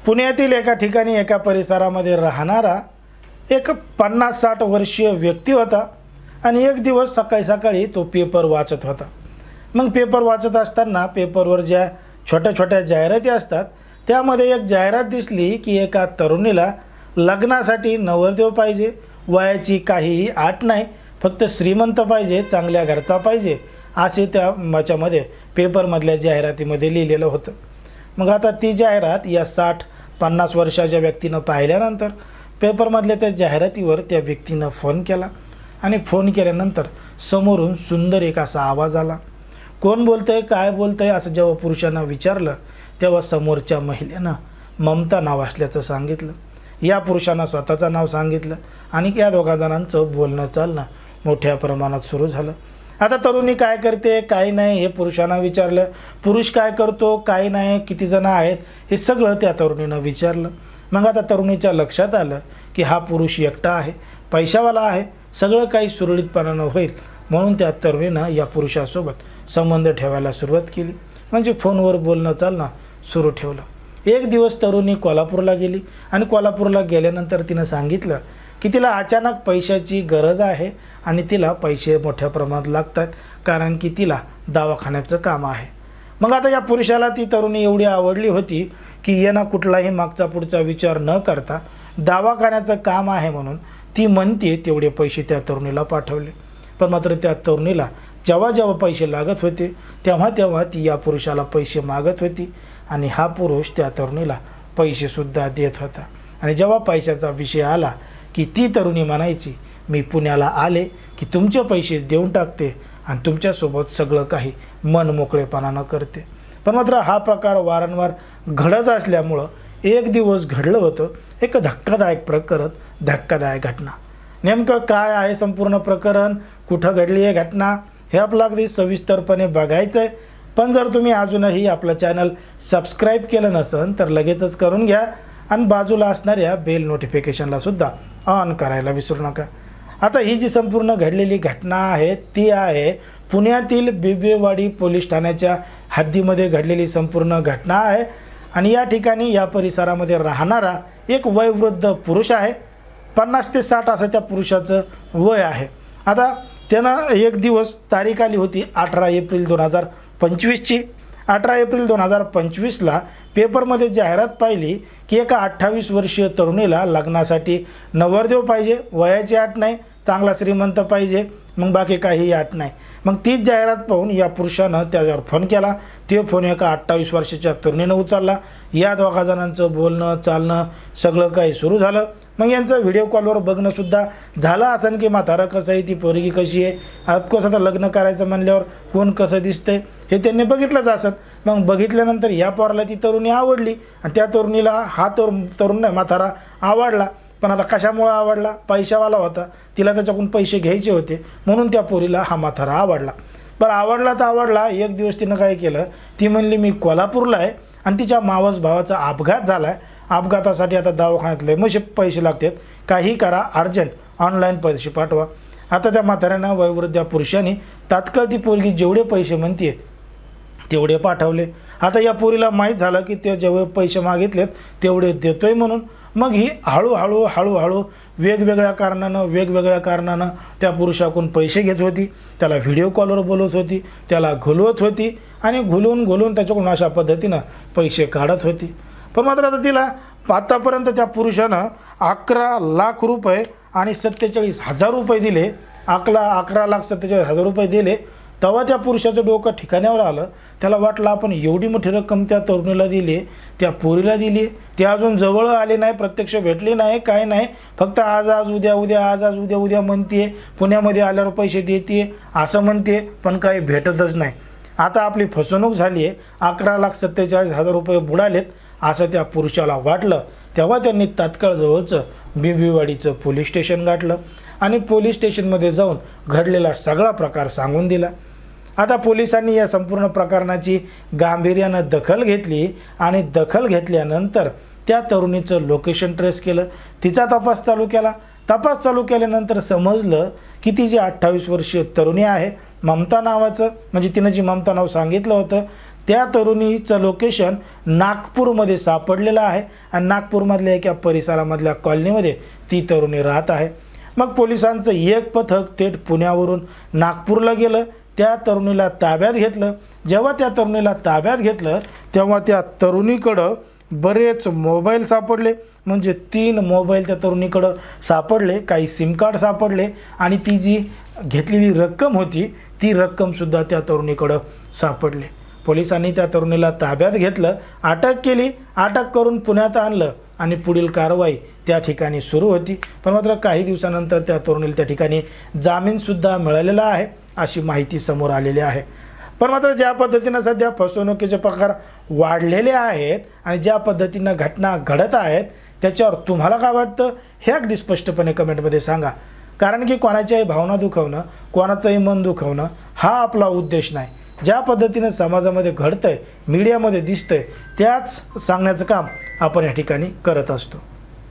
पुण्यातील एका ठिकाणी एका परिसरामध्ये राहणारा एक 50-60 वर्षीय व्यक्ती होता आणि एक दिवस सकाळी तो पेपर वाचत होता। मग पेपर वाचत असताना पेपरवर ज्या छोट्या छोट्या जाहिराती असतात त्यामध्ये एक जाहिरात दिसली की एका तरुणीला लग्नासाठी नवरदेव पाहिजे, वयाची काहीही अट नाही, फक्त श्रीमंत पाहिजे, चांगल्या घरचा पाहिजे असे त्या त्यामध्ये पेपरमधल्या जाहिरातीमध्ये लिहिलेलं होतं। मग आता ती जाहिरात या 60-50 वर्षाच्या व्यक्तीनं पाहिल्यानंतर पेपरमधल्या त्या जाहिरातीवर त्या व्यक्तीनं फोन केला आणि फोन केल्यानंतर समोरून सुंदर एक असा आवाज आला। कोण बोलतंय, काय बोलतंय असं जेव्हा पुरुषांना विचारलं तेव्हा समोरच्या महिलेनं ममता नाव असल्याचं सांगितलं। या पुरुषांना स्वतःचं नाव सांगितलं आणि या दोघा जणांचं बोलणं चालणं मोठ्या प्रमाणात सुरू झालं। आता तरुणी काय करते काय नाही हे पुरुषांना विचारलं, पुरुष काय करतो काय नाही, किती जण आहेत हे सगळं त्या तरुणीनं विचारलं। मग आता तरुणीच्या लक्षात आलं की हा पुरुष एकटा आहे, पैशावाला आहे, सगळं काही सुरळीतपणानं होईल म्हणून त्या तरुणीनं या पुरुषासोबत संबंध ठेवायला सुरुवात केली, म्हणजे फोनवर बोलणं चालणं सुरू ठेवलं। एक दिवस तरुणी कोल्हापूरला गेली आणि कोल्हापूरला गेल्यानंतर तिनं सांगितलं की तिला अचानक पैशाची गरज आहे आणि तिला पैसे मोठ्या प्रमाणात लागतात कारण की तिला दवाखान्याचं काम आहे। मग आता या पुरुषाला ती तरुणी एवढी आवडली होती की यांना कुठलाही मागचा पुढचा विचार न करता दवाखान्याचं काम आहे म्हणून ती म्हणते तेवढे पैसे त्या तरुणीला पाठवले। पण मात्र त्या तरुणीला जेव्हा जेव्हा पैसे लागत होते तेव्हा ती या पुरुषाला पैसे मागत होती आणि हा पुरुष त्या तरुणीला पैसेसुद्धा देत होता। आणि जेव्हा पैशाचा विषय आला की ती तरुणी म्हणायची मी पुण्याला आले की तुमचे पैसे देऊन टाकते आणि तुमच्यासोबत सगळं काही मन मोकळेपणानं करते। पण मात्र हा प्रकार वारंवार घडत असल्यामुळं एक दिवस घडलं होतं एक धक्कादायक घटना। नेमकं काय आहे संपूर्ण प्रकरण, कुठं घडली आहे घटना हे आपलं अगदी सविस्तरपणे बघायचं आहे। पण जर तुम्ही अजूनही आपलं चॅनल सबस्क्राईब केलं नसेल तर लगेचच करून घ्या आणि बाजूला असणाऱ्या बेल नोटिफिकेशनला सुद्धा ऑन करायला विसरू नका। आता ही जी संपूर्ण घडलेली घटना आहे ती आहे पुण्यातील बिबवेवाडी पोलीस ठाण्याच्या हद्दीमध्ये घडलेली संपूर्ण घटना आहे आणि या ठिकाणी या परिसरामध्ये राहणारा एक वयोवृद्ध पुरुष आहे, 50 ते 60 असं त्या पुरुषाचं वय आहे। आता त्यानं एक दिवस तारीख आली होती 18 एप्रिल 2025ची। 18 एप्रिल 2025ला पेपरमध्ये जाहिरात पाहिली की एका 28 वर्षीय तरुणीला लग्नासाठी नवरदेव पाहिजे, वयाची अट नाही, चांगला श्रीमंत पाहिजे, मग बाकी काही अट नाही। मग तीच जाहिरात पाहून या पुरुषानं त्याच्यावर फोन केला। ते फोन एका 28 वर्षाच्या तरुणीनं उचलला। या दोघा जणांचं बोलणं चालणं सगळं काही सुरू झालं। मग यांचं व्हिडिओ कॉलवर बघणं सुद्धा झालं असं की म्हातारा कसं आहे, ती पोरगी कशी आहे, ऑफकोर्स आता लग्न करायचं म्हणल्यावर कोण कसं दिसतंय हे त्यांनी बघितलंच असं। मग बघितल्यानंतर या पोराला ती तरुणी आवडली आणि त्या तरुणीला हा तरुण नाही म्हातारा आवडला। पण आता कशामुळे आवडला, पैशावाला होता, तिला त्याच्याकडून पैसे घ्यायचे होते म्हणून त्या पोरीला हा म्हातारा आवडला। बरं आवडला तर आवडला, एक दिवस तिनं काय केलं, ती म्हणली मी कोल्हापूरला आहे आणि तिच्या मावस भावाचा अपघात झाला आहे, अपघातासाठी आता दवाखान्यातले मग पैसे लागतात, काही करा अर्जंट ऑनलाईन पैसे पाठवा। आता त्या म्हाताऱ्यानं वयोवृद्ध पुरुषांनी तात्काळ ती पोरगी जेवढे पैसे म्हणते तेवढे पाठवले। आता या पोरीला माहीत झालं की ते जेवढे पैसे मागितलेत तेवढे देतोय म्हणून मग ही हळूहळू वेगवेगळ्या कारणानं त्या पुरुषाकडून पैसे घेत होती, त्याला व्हिडिओ कॉलवर बोलवत होती, त्याला घुलवत होती आणि घुलवून त्याच्याकडून अशा पद्धतीनं पैसे काढत होती। पण मात्र आता तिला आतापर्यंत त्या पुरुषानं 11 लाख रुपये आणि 47,000 रुपये दिले, 11,47,000 रुपये दिले। तेव्हा त्या पुरुषाचं डोकं ठिकाण्यावर आलं, त्याला वाटलं आपण एवढी मोठी रक्कम त्या तरुणीला दिली, त्या पोरीला दिली, ते अजून जवळ आले नाही, प्रत्यक्ष भेटले नाही, काय नाही, फक्त आज उद्या म्हणते, पुण्यामध्ये आल्यावर पैसे देते असं म्हणते पण काही भेटतच नाही। आता आपली फसवणूक झाली आहे, 11,47,000 रुपये बुडालेत असं त्या पुरुषाला वाटलं। तेव्हा त्यांनी तात्काळ जवळचं बिबवेवाडीचं पोलीस स्टेशन गाठलं आणि पोलीस स्टेशनमध्ये जाऊन घडलेला सगळा प्रकार सांगून दिला। आता पोलिसांनी या संपूर्ण प्रकरणाची गांभीर्यानं दखल घेतली आणि दखल घेतल्यानंतर त्या तरुणीचं लोकेशन ट्रेस केलं, तिचा तपास चालू केला। तपास चालू केल्यानंतर समजलं की ती जी 28 वर्षीय तरुणी आहे ममता नावाचं, म्हणजे तिनं जी ममता नाव सांगितलं होतं त्या तरुणीचं लोकेशन नागपूरमध्ये सापडलेलं आहे आणि नागपूरमधल्या एका परिसरामधल्या कॉलनीमध्ये ती तरुणी राहत आहे। मग पोलिसांचं एक पथक थेट पुण्यावरून नागपूरला गेलं, त्या तरुणीला ताब्यात घेतलं। जेव्हा त्या तरुणीला ताब्यात घेतलं तेव्हा त्या तरुणीकडं बरेच मोबाईल सापडले, म्हणजे 3 मोबाईल त्या तरुणीकडं सापडले, काही सिम कार्ड सापडले आणि ती जी घेतलेली रक्कम होती ती रक्कमसुद्धा त्या तरुणीकडं सापडले। पोलिसांनी त्या तरुणीला ताब्यात घेतलं, अटक केली, अटक करून पुण्यात आणलं आणि पुढील कारवाई त्या ठिकाणी सुरू होती। पण मात्र काही दिवसानंतर त्या तरुणीला त्या ठिकाणी जामीनसुद्धा मिळालेला आहे अशी माहिती समोर आलेली आहे। पण मात्र ज्या पद्धतीनं सध्या फसवणुकीचे प्रकार वाढलेले आहेत आणि ज्या पद्धतीनं घटना घडत आहेत त्याच्यावर तुम्हाला काय वाटतं हे अगदी स्पष्टपणे कमेंटमध्ये सांगा। कारण की कोणाच्याही भावना दुखवणं, कोणाचंही मन दुखवणं हा आपला उद्देश नाही। ज्या पद्धतीनं समाजामध्ये घडतंय, मीडियामध्ये दिसतंय त्याच सांगण्याचं काम आपण या ठिकाणी करत असतो।